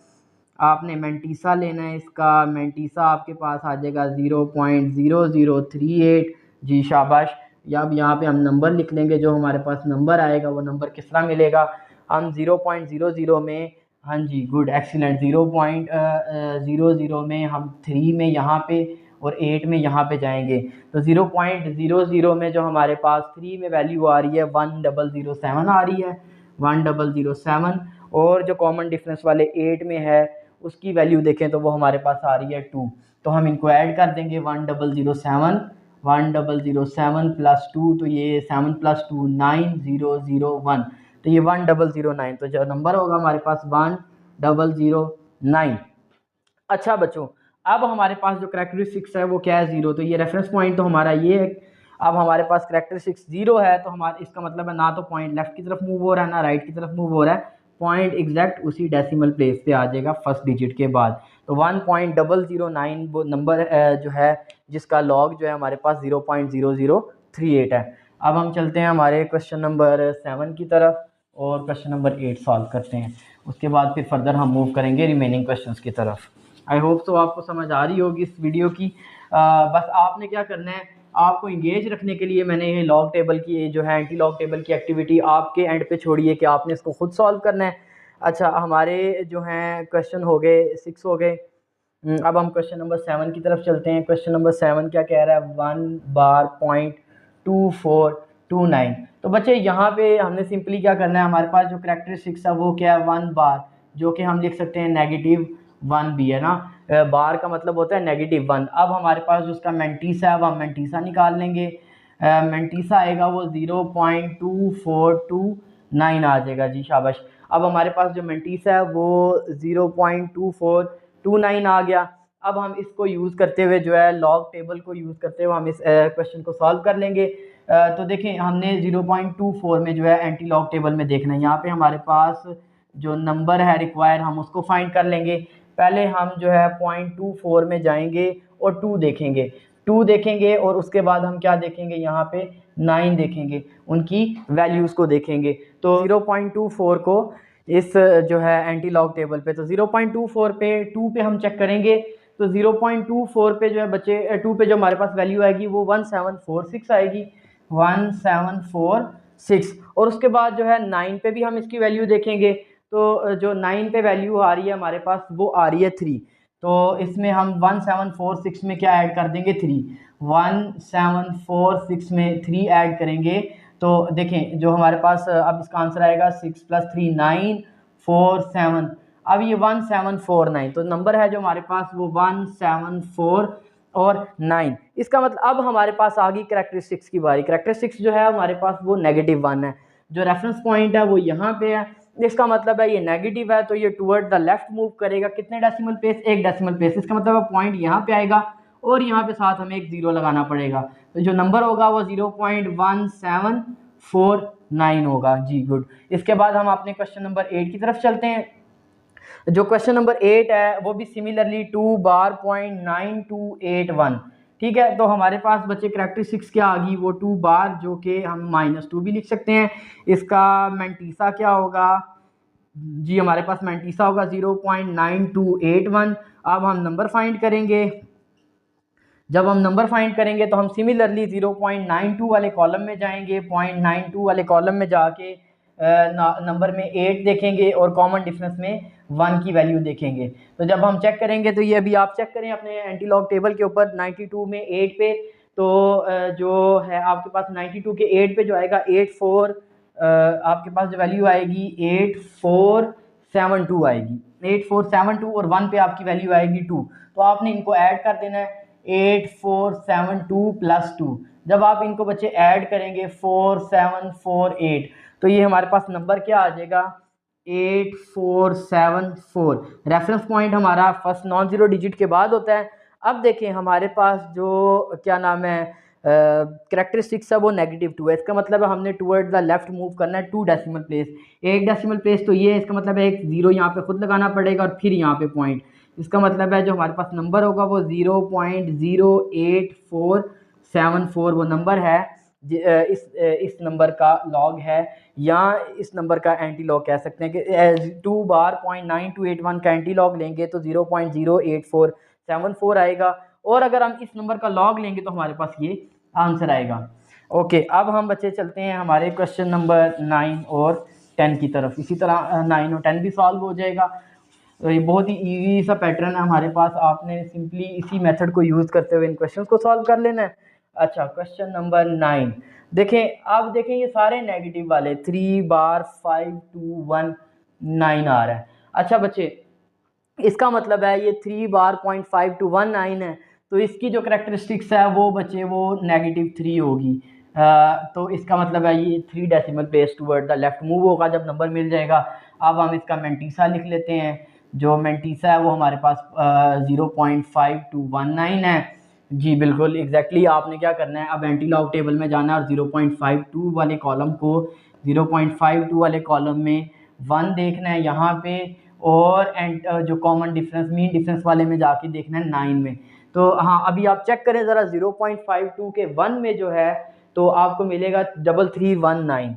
आपने मेंटीसा लेना है, इसका मेंटीसा आपके पास आ जाएगा 0.0038। जी शाबाश। या अब यहाँ पे हम नंबर लिख लेंगे, जो हमारे पास नंबर आएगा वो नंबर किस तरह मिलेगा, हम 0.00 में हाँ जी, गुड, एक्सीलेंट। 0.00 में हम 3 में यहाँ पे और 8 में यहाँ पे जाएंगे, तो 0.00 में जो हमारे पास 3 में वैल्यू आ रही है 1007 आ रही है, 1007। और जो कॉमन डिफरेंस वाले 8 में है उसकी वैल्यू देखें तो वो हमारे पास आ रही है 2। तो हम इनको ऐड कर देंगे, 1007 प्लस 2, तो ये 7 प्लस 2 9001, तो ये 1009। तो जो नंबर होगा हमारे पास 1009। अच्छा बच्चों, अब हमारे पास जो करेक्टरिस्टिक्स है वो क्या है, जीरो। तो ये रेफरेंस पॉइंट तो हमारा ये है। अब हमारे पास करेक्टरिस्टिक्स जीरो है, तो हमारा इसका मतलब है ना तो पॉइंट लेफ्ट की तरफ मूव हो रहा है ना राइट की तरफ मूव हो रहा है, पॉइंट एग्जैक्ट उसी डेसिमल प्लेस पे आ जाएगा फर्स्ट डिजिट के बाद। तो 1.009 वो नंबर जो है जिसका लॉग जो है हमारे पास 0.0038 है। अब हम चलते हैं हमारे क्वेश्चन नंबर 7 की तरफ और क्वेश्चन नंबर 8 सॉल्व करते हैं। उसके बाद फिर फर्दर हम मूव करेंगे रिमेनिंग क्वेश्चंस की तरफ। आई होप तो आपको समझ आ रही होगी इस वीडियो की। बस आपने क्या करना है, आपको इंगेज रखने के लिए मैंने ये लॉग टेबल की जो है एंटी लॉग टेबल की एक्टिविटी आपके एंड पे छोड़ी है कि आपने इसको खुद सॉल्व करना है। अच्छा, हमारे जो हैं क्वेश्चन हो गए 6 हो गए। अब हम क्वेश्चन नंबर 7 की तरफ चलते हैं। क्वेश्चन नंबर 7 क्या कह रहा है, 1 बार .2429। तो बच्चे यहाँ पे हमने सिंपली क्या करना है, हमारे पास जो करेक्टरिस्टिक्स है वो क्या है 1 बार, जो कि हम लिख सकते हैं -1 भी है ना। बार का मतलब होता है -1। अब हमारे पास जो उसका मेंटीसा है वो हम मेंटीसा निकाल लेंगे। मेंटीसा आएगा वो 0.2429 आ जाएगा जी, शाबाश। अब हमारे पास जो मेंटीसा है वो 0.2429 आ गया। अब हम इसको यूज़ करते हुए जो है लॉग टेबल को यूज़ करते हुए हम इस क्वेश्चन को सॉल्व कर लेंगे। तो देखें, हमने 0.24 में जो है एंटी लॉग टेबल में देखना है। यहाँ पे हमारे पास जो नंबर है रिक्वायर हम उसको फाइंड कर लेंगे। पहले हम जो है 0.24 में जाएंगे और 2 देखेंगे, 2 देखेंगे और उसके बाद हम क्या देखेंगे, यहाँ पे 9 देखेंगे, उनकी वैल्यूज़ को देखेंगे। तो 0.24 को इस जो है एंटी लॉग टेबल पे, तो 0.24 पे 2 पे हम चेक करेंगे। तो 0.24 पे जो है बच्चे 2 पे जो हमारे पास वैल्यू आएगी वो 1746 आएगी, 1746। और उसके बाद जो है 9 पे भी हम इसकी वैल्यू देखेंगे। तो जो 9 पे वैल्यू आ रही है हमारे पास वो आ रही है 3। तो इसमें हम 1746 में क्या ऐड कर देंगे, 3। 1746 में 3 ऐड करेंगे तो देखें जो हमारे पास अब इसका आंसर आएगा 6 + 3 947। अब ये 1749, तो नंबर है जो हमारे पास वो 174 और 9। इसका मतलब अब हमारे पास आ गई करेक्टरिस्टिक्स की बारी। करेक्टरिस्टिक्स जो है हमारे पास वो -1 है, जो रेफरेंस पॉइंट है वो यहाँ पे है। इसका मतलब है ये नेगेटिव है, तो ये टुवर्ड द लेफ्ट मूव करेगा। कितने डेसिमल प्लेस, 1 डेसिमल प्लेस। इसका मतलब पॉइंट यहाँ पे आएगा और यहाँ पे साथ हमें एक 0 लगाना पड़ेगा। तो जो नंबर होगा वो 0.1749 होगा जी, गुड। इसके बाद हम अपने क्वेश्चन नंबर 8 की तरफ चलते हैं। जो क्वेश्चन नंबर 8 है वो भी सिमिलरली 2 बार .9281। ठीक है, तो हमारे पास बच्चे करेक्टरिस्टिक्स क्या आ गई, वो 2 बार, जो कि हम -2 भी लिख सकते हैं। इसका मेंटीसा क्या होगा जी, हमारे पास मेंटीसा होगा 0.9281। अब हम नंबर फाइंड करेंगे। जब हम नंबर फाइंड करेंगे तो हम सिमिलरली 0.92 वाले कॉलम में जाएंगे, 0.92 वाले कॉलम में जाके नंबर में 8 देखेंगे और कॉमन डिफरेंस में 1 की वैल्यू देखेंगे। तो जब हम चेक करेंगे तो ये अभी आप चेक करें अपने एंटी लॉग टेबल के ऊपर 92 में 8 पे, तो जो है आपके पास 92 के 8 पे जो आएगा 84, आपके पास जो वैल्यू आएगी 8472 आएगी, 8472, और 1 पे आपकी वैल्यू आएगी 2। तो आपने इनको ऐड कर देना है, 8472 + 2। जब आप इनको बच्चे ऐड करेंगे 4748, तो ये हमारे पास नंबर क्या आ जाएगा 8474। रेफरेंस पॉइंट हमारा फर्स्ट नॉन जीरो डिजिट के बाद होता है। अब देखें हमारे पास जो क्या नाम है करेक्टरिस्टिक्स है वो -2 है। इसका मतलब है हमने टुवर्ड द लेफ्ट मूव करना है 2 डेसिमल प्लेस। 1 डेसिमल प्लेस तो ये है, इसका मतलब है एक 0 यहाँ पे खुद लगाना पड़ेगा और फिर यहाँ पे पॉइंट। इसका मतलब है जो हमारे पास नंबर होगा वो 0.08474 वो नंबर है। इस नंबर का लॉग है या इस नंबर का एंटी लॉग कह सकते हैं कि 2 बार .9281 का एंटी लॉग लेंगे तो 0.08474 आएगा, और अगर हम इस नंबर का लॉग लेंगे तो हमारे पास ये आंसर आएगा। ओके, अब हम बच्चे चलते हैं हमारे क्वेश्चन नंबर 9 और 10 की तरफ। इसी तरह 9 और 10 भी सॉल्व हो जाएगा। तो ये बहुत ही इजी सा पैटर्न है हमारे पास, आपने सिंपली इसी मेथड को यूज़ करते हुए इन क्वेश्चन को सॉल्व कर लेना है। अच्छा, क्वेश्चन नंबर 9 देखें। अब देखें ये सारे नेगेटिव वाले 3 बार 5 2 1 9 आ रहा है। अच्छा बच्चे, इसका मतलब है ये 3 बार 0.5219 है, तो इसकी जो करेक्टरिस्टिक्स है वो बच्चे वो -3 होगी। तो इसका मतलब है ये 3 decimal place toward the left move होगा जब नंबर मिल जाएगा। अब हम इसका मेंटीसा लिख लेते हैं। जो मेंटीसा है वो हमारे पास 0.5219 है। जी बिल्कुल एग्जैक्टली आपने क्या करना है, अब एंटी लॉग टेबल में जाना है और 0.52 वाले कॉलम को 0.52 वाले कॉलम में 1 देखना है यहाँ पे, और जो कॉमन डिफरेंस मीन डिफरेंस वाले में जाके देखना है 9 में। तो हाँ, अभी आप चेक करें ज़रा 0.52 के 1 में जो है तो आपको मिलेगा 3319।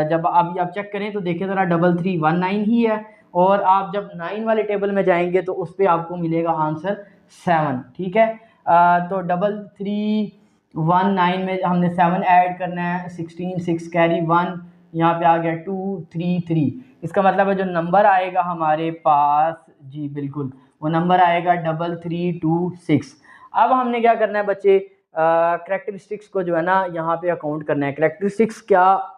जब अभी आप चेक करें तो देखिए ज़रा 3319 ही है, और आप जब 9 वाले टेबल में जाएंगे तो उस पर आपको मिलेगा आंसर 7। ठीक है, तो 3319 में हमने 7 ऐड करना है, 16 6 कैरी 1, यहाँ पे आ गया 233। इसका मतलब है जो नंबर आएगा हमारे पास, जी बिल्कुल वो नंबर आएगा 3326। अब हमने क्या करना है बच्चे, करेक्टरिस्टिक्स को जो है ना यहाँ पे अकाउंट करना है। करेक्टरिस्टिक्स क्या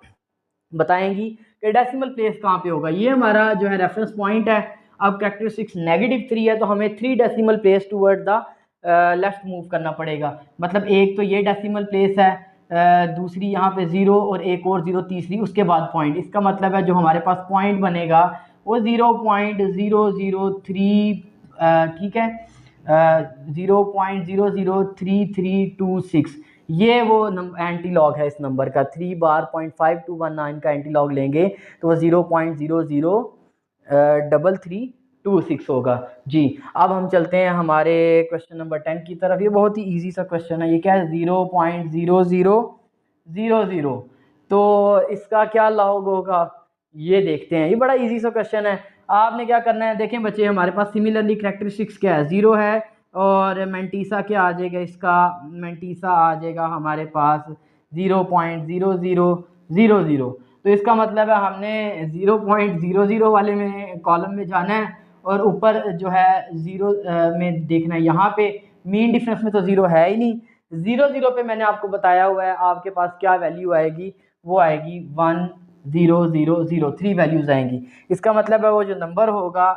बताएंगी कि डेसिमल प्लेस कहाँ पे होगा, ये हमारा जो है रेफरेंस पॉइंट है। अब करेक्टरिस्टिक्स -3 है तो हमें 3 decimal place toward the left move करना पड़ेगा। मतलब एक तो ये डेसिमल प्लेस है, दूसरी यहाँ पे 0 और एक और 0 तीसरी, उसके बाद पॉइंट। इसका मतलब है जो हमारे पास पॉइंट बनेगा वो 0.003, ठीक है, 0.003326। ये वो एंटी लॉग है इस नंबर का। 3 बार 0.5219 का एंटी लॉग लेंगे तो वो 0.003326 होगा। जी अब हम चलते हैं हमारे क्वेश्चन नंबर 10 की तरफ। ये बहुत ही इजी सा क्वेश्चन है। ये क्या है, 0.0000। तो इसका क्या लॉग होगा ये देखते हैं। ये बड़ा इजी सा क्वेश्चन है। आपने क्या करना है, देखें बच्चे हमारे पास सिमिलरली करेक्टरिस्टिक्स क्या है, 0 है, और मेंटीसा क्या आ जाएगा, इसका मेंटीसा आ जाएगा हमारे पास 0.0000। तो इसका मतलब है हमने 0.00 वाले में कॉलम में जाना है और ऊपर जो है 0 में देखना है। यहाँ पे मीन डिफरेंस में तो 0 है ही नहीं, 0 पे मैंने आपको बताया हुआ है आपके पास क्या वैल्यू आएगी, वो आएगी 1000, 3 वैल्यूज आएंगी। इसका मतलब है वो जो नंबर होगा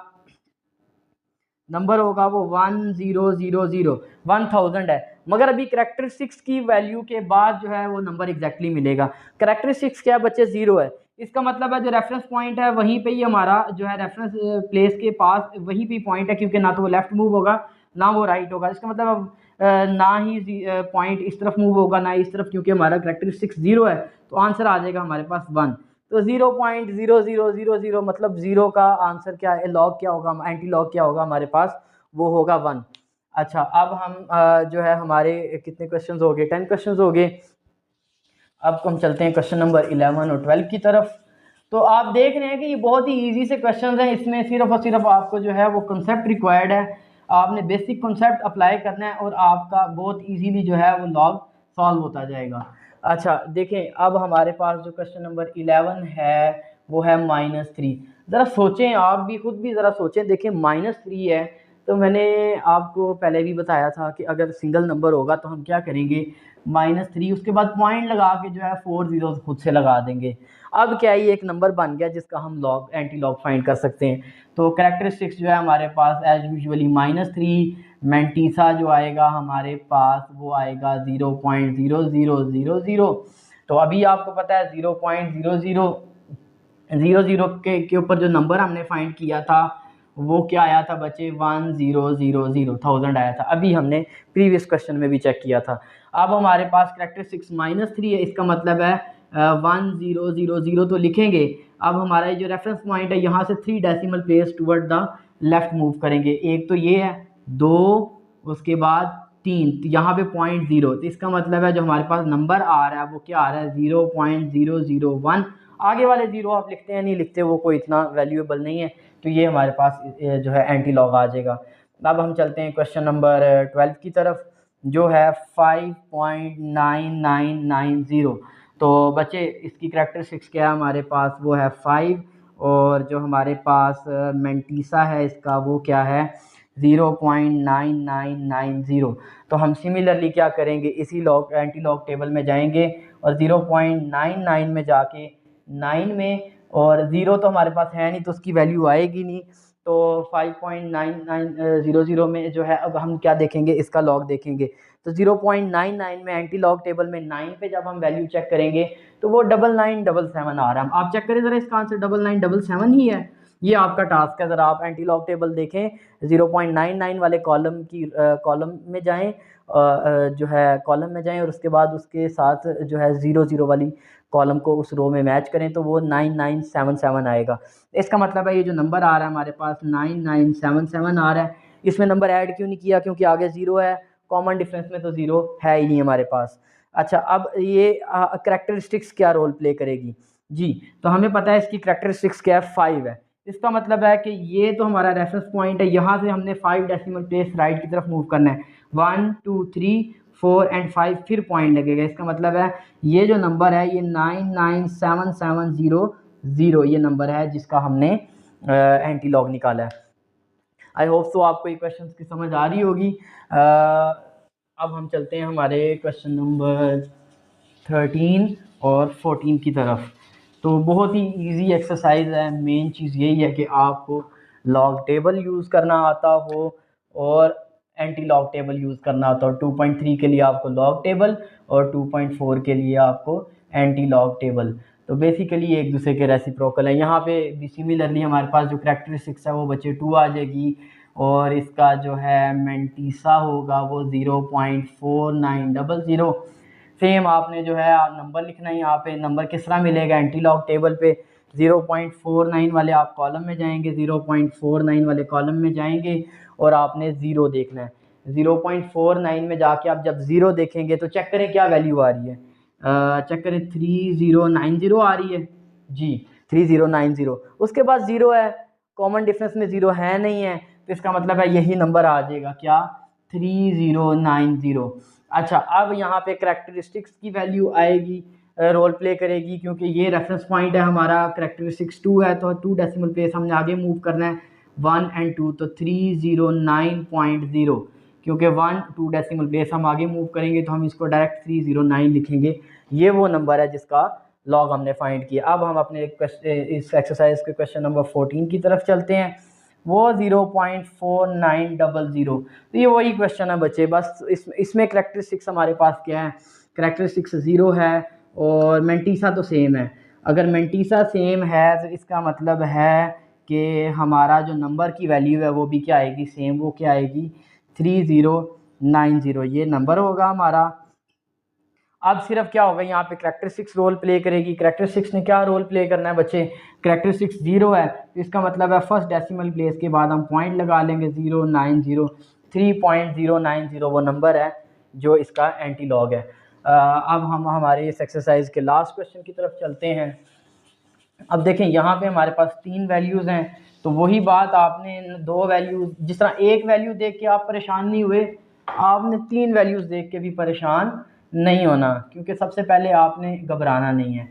वो 1000 है, मगर अभी करेक्टरिस्टिक्स की वैल्यू के बाद जो है वो नंबर एग्जैक्टली मिलेगा। करेक्टरिस्टिक्स क्या बच्चे 0 है, इसका मतलब है जो रेफरेंस पॉइंट है वहीं पे ही हमारा जो है रेफरेंस प्लेस के पास वहीं पे पॉइंट है, क्योंकि ना तो वो लेफ्ट मूव होगा ना वो राइट होगा। इसका मतलब अब ना ही पॉइंट इस तरफ मूव होगा ना इस तरफ, क्योंकि हमारा करेक्टरिस्टिक्स 0 है, तो आंसर आ जाएगा हमारे पास 1। तो 0.0000 मतलब 0 का आंसर क्या है, लॉग क्या होगा, एंटी लॉग क्या होगा हमारे पास, वो होगा 1। अच्छा, अब हम जो है हमारे कितने क्वेश्चंस हो गए, 10 क्वेश्चंस हो गए। अब हम चलते हैं क्वेश्चन नंबर 11 और 12 की तरफ। तो आप देख रहे हैं कि ये बहुत ही इजी से क्वेश्चंस हैं। इसमें सिर्फ और सिर्फ आपको जो है वो कंसेप्ट रिक्वायर्ड है, आपने बेसिक कंसेप्ट अप्लाई करना है और आपका बहुत इजीली जो है वो लॉग सॉल्व होता जाएगा। अच्छा देखें, अब हमारे पास जो क्वेश्चन नंबर 11 है वो है -3। ज़रा सोचें, आप भी खुद भी ज़रा सोचें। देखें -3 है, तो मैंने आपको पहले भी बताया था कि अगर सिंगल नंबर होगा तो हम क्या करेंगे, -3 उसके बाद पॉइंट लगा के जो है 4 जीरोस खुद से लगा देंगे। अब क्या ये एक नंबर बन गया जिसका हम लॉग एंटी लॉग फाइंड कर सकते हैं। तो करेक्टरिस्टिक्स जो है हमारे पास एज यूजुअली -3, मेंटीसा जो आएगा हमारे पास वो आएगा 0.0000। तो अभी आपको पता है 0.0000 के ऊपर जो नंबर हमने फाइंड किया था वो क्या आया था बच्चे, 1000 आया था। अभी हमने प्रीवियस क्वेश्चन में भी चेक किया था। अब हमारे पास करेक्टरिस्टिक्स -3 है, इसका मतलब है 1000 तो लिखेंगे। अब हमारा ये जो रेफरेंस पॉइंट है यहाँ से 3 decimal place toward the left move करेंगे। एक तो ये है, 2, उसके बाद 3, तो यहाँ पे 0.0। तो इसका मतलब है जो हमारे पास नंबर आ रहा है वो क्या आ रहा है, 0.001। आगे वाले 0 आप लिखते हैं नहीं लिखते वो कोई इतना वैल्यूएबल नहीं है, तो ये हमारे पास जो है एंटी लॉग आ जाएगा। अब हम चलते हैं क्वेश्चन नंबर 12 की तरफ जो है 5.9990। तो बच्चे इसकी करैक्टरिस्टिक्स क्या है हमारे पास, वो है 5, और जो हमारे पास मेंटीसा है इसका वो क्या है 0.9990। तो हम सिमिलरली क्या करेंगे, इसी लॉग एंटी लॉग टेबल में जाएंगे और 0.99 में जाके 9 में, और ज़ीरो तो हमारे पास है नहीं तो उसकी वैल्यू आएगी नहीं, तो 5.9900 में जो है अब हम क्या देखेंगे, इसका लॉग देखेंगे। तो 0.99 में एंटी लॉग टेबल में 9 पे जब हम वैल्यू चेक करेंगे तो वो 9977 आ रहा है। आप चेक करें ज़रा, इसका आंसर 9977 ही है। ये आपका टास्क है, ज़रा आप एंटी लॉग टेबल देखें, 0.99 वाले कॉलम में जाएं, जो है कॉलम में जाएं और उसके बाद उसके साथ जो है 00 वाली कॉलम को उस रो में मैच करें तो वो 9977 आएगा। इसका मतलब है ये जो नंबर आ रहा है हमारे पास 9977 आ रहा है। इसमें नंबर ऐड क्यों नहीं किया, क्योंकि आगे ज़ीरो है, कॉमन डिफरेंस में तो ज़ीरो है ही नहीं हमारे पास। अच्छा, अब ये करैक्टरिस्टिक्स क्या रोल प्ले करेगी जी, तो हमें पता है इसकी करैक्टरिस्टिक्स क्या है, 5 है। इसका मतलब है कि ये तो हमारा रेफरेंस पॉइंट है, यहाँ से हमने 5 डेसिमल प्लेस राइट की तरफ मूव करना है, 1 2 3 4 एंड 5 फिर पॉइंट लगेगा। इसका मतलब है ये जो नंबर है ये 997700 ये नंबर है जिसका हमने एंटी लॉग निकाला है। आई होप सो आपको ये क्वेश्चन की समझ आ रही होगी। अब हम चलते हैं हमारे क्वेश्चन नंबर 13 और 14 की तरफ। तो बहुत ही इजी एक्सरसाइज है, मेन चीज़ यही है कि आपको लॉग टेबल यूज़ करना आता हो और एंटी लॉग टेबल यूज़ करना आता हो। 2.3 के लिए आपको लॉग टेबल और 2.4 के लिए आपको एंटी लॉग टेबल। तो बेसिकली एक दूसरे के रेसिप्रोकल है। यहाँ पे भी सिमिलरली हमारे पास जो करैक्टरिस्टिक्स है वो बच्चे 2 आ जाएगी, और इसका जो है मेंटीसा होगा वो 0.4900। सेम आपने जो है नंबर लिखना है, यहाँ पे नंबर किस तरह मिलेगा एंटी लॉग टेबल पे, 0.49 वाले आप कॉलम में जाएंगे, 0.49 वाले कॉलम में जाएंगे और आपने ज़ीरो देखना है। 0.49 में जाके आप जब ज़ीरो देखेंगे तो चेक करें क्या वैल्यू आ रही है, चेक करें 3090 आ रही है जी, 3090। उसके बाद ज़ीरो है, कॉमन डिफरेंस में ज़ीरो है नहीं है, तो इसका मतलब है यही नंबर आ जाएगा क्या 3090। अच्छा, अब यहाँ पे करैक्टरिस्टिक्स की वैल्यू आएगी, रोल प्ले करेगी, क्योंकि ये रेफरेंस पॉइंट है हमारा, करैक्टरिस्टिक्स 2 है तो 2 डेसिमल प्लेस हमने आगे मूव करना है, 1 एंड 2, तो 309.0, क्योंकि 1 2 डेसिमल प्लेस हम आगे मूव करेंगे तो हम इसको डायरेक्ट 309 लिखेंगे। ये वो नंबर है जिसका लॉग हमने फाइंड किया। अब हम अपने इस एक्सरसाइज के क्वेश्चन नंबर 14 की तरफ चलते हैं, वो 0.4900। तो ये वही क्वेश्चन है बच्चे, बस इसमें करैक्टरिस्टिक्स हमारे पास क्या है, करैक्टरिस्टिक्स 0 है और मेंटीसा तो सेम है। अगर मेंटीसा सेम है तो इसका मतलब है कि हमारा जो नंबर की वैल्यू है वो भी क्या आएगी, सेम। वो क्या आएगी 3090, ये नंबर होगा हमारा। अब सिर्फ क्या होगा, यहाँ पे करैक्टरिस्टिक्स रोल प्ले करेगी। करैक्टरिस्टिक्स ने क्या रोल प्ले करना है बच्चे, करैक्टरिस्टिक्स 0 है तो इसका मतलब है फर्स्ट डेसिमल प्लेस के बाद हम पॉइंट लगा लेंगे 090, 3090 वो नंबर है जो इसका एंटी लॉग है। अब हम हमारे इस एक्सरसाइज के लास्ट क्वेश्चन की तरफ चलते हैं। अब देखें यहाँ पे हमारे पास 3 वैल्यूज़ हैं, तो वही बात, आपने 2 वैल्यूज़, जिस तरह एक वैल्यू देख के आप परेशान नहीं हुए, आपने 3 वैल्यूज़ देख के भी परेशान नहीं होना, क्योंकि सबसे पहले आपने घबराना नहीं है।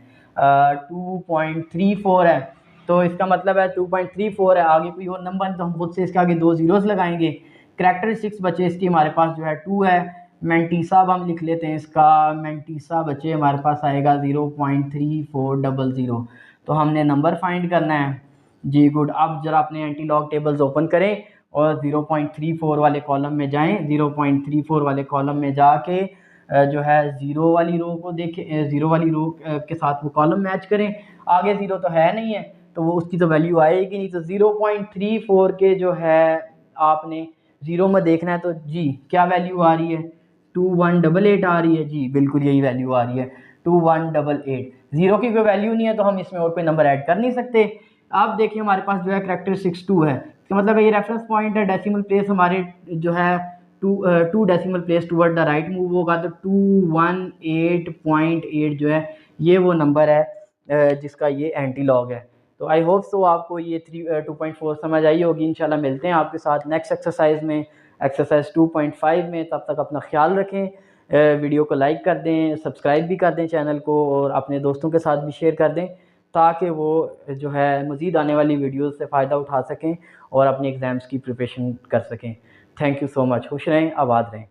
2.34 है तो इसका मतलब है 2.34 है, आगे कोई और नंबर तो हम खुद से इसके आगे 2 ज़ीरोज़ लगाएंगे। करैक्टरिस्टिक्स बचे इसकी हमारे पास जो है 2 है। मेंटीसा अब हम लिख लेते हैं, इसका मेंटीसा बचे हमारे पास आएगा 0.3400। तो हमने नंबर फाइंड करना है जी, गुड। अब जरा अपने एंटी लॉग टेबल्स ओपन करें और 0.34 वाले कॉलम में जाएं। 0.34 वाले कॉलम में जाके जो है ज़ीरो वाली रो को देखें, ज़ीरो वाली रो के साथ वो कॉलम मैच करें। आगे ज़ीरो तो है नहीं है तो वो उसकी तो वैल्यू आएगी नहीं, तो 0.34 के जो है आपने ज़ीरो में देखना है। तो जी क्या वैल्यू आ रही है, 2188 आ रही है जी, बिल्कुल यही वैल्यू आ रही है 2188। ज़ीरो की कोई वैल्यू नहीं है तो हम इसमें और कोई नंबर ऐड कर नहीं सकते। आप देखिए हमारे पास जो है करैक्टरिस्टिक्स 2 है, तो मतलब ये रेफरेंस पॉइंट है, डेसिमल प्लेस हमारे जो है 2 decimal place toward the right move होगा, तो 218.8 जो है ये वो नंबर है जिसका ये एंटी लॉग है। तो आई होप सो आपको ये 2.4 समझ आई होगी। इंशाल्लाह मिलते हैं आपके साथ नेक्स्ट एक्सरसाइज में, एक्सरसाइज 2.5 में। तब तक अपना ख्याल रखें, वीडियो को लाइक कर दें, सब्सक्राइब भी कर दें चैनल को, और अपने दोस्तों के साथ भी शेयर कर दें ताकि वो जो है मज़ीद आने वाली वीडियोस से फ़ायदा उठा सकें और अपने एग्ज़ाम्स की प्रिपरेशन कर सकें। Thank you so much. खुश रहें, आबाद रहें।